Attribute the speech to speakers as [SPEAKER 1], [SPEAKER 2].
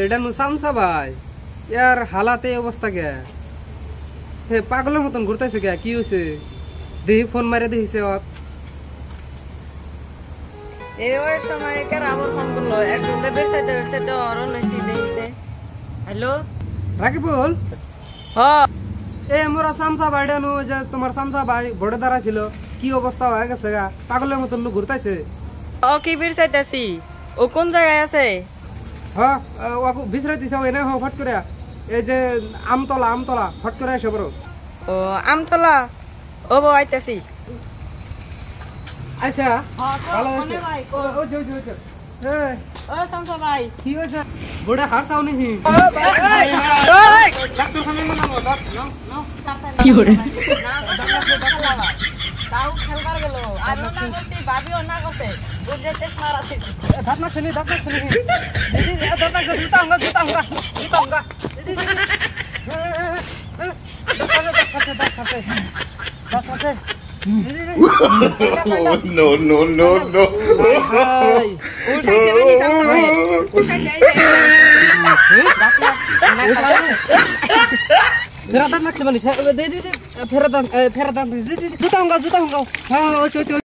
[SPEAKER 1] এটা নু সামসা ভাই ইয়ার হালাতে অবস্থা কে হে পাগলের মতন ঘুরতেছে কে কি হয়েছে দেখি ফোন মারে দেখিছে
[SPEAKER 2] এই সময় কার আমার ফোন করলো একদম বেসাইতে অরণ হইছে দেইছে হ্যালো
[SPEAKER 1] রাকি বল
[SPEAKER 2] হ্যাঁ
[SPEAKER 1] এ মোরা সামসা ভাইডা নু যে তোমার সামসা ভাই বড়দারা ছিল কি অবস্থা হয়ে গেছে গা পাগলের মতন নু ঘুরতেছে
[SPEAKER 2] ও কি বেসাইতাছি ও কোন জায়গায় আছে
[SPEAKER 1] হ্যাঁ ওকে বিছরে দিছে এনে হ ফট করে এই যে আমতলা ফট করে এসে বড়
[SPEAKER 2] ও আমতলা ও বউ আইতাছি
[SPEAKER 1] আচ্ছা ভালো
[SPEAKER 2] কোনে ভাই
[SPEAKER 1] ও জো এ
[SPEAKER 2] ও সামসা ভাই
[SPEAKER 1] কি হইছে বড় হার চাও নি ডাক্তার খানে না নাও
[SPEAKER 2] কি করে তাও খেলবার গেল আর না করতে ভাবিও না করতে ও যে টেস্ট মারাছে
[SPEAKER 1] দাঁত না দিদি দাঁত না জুতা হুঙ্গা দিদি দাঁত
[SPEAKER 3] No.
[SPEAKER 1] Ferat nak sebalik. Didi ferat jutta hungga.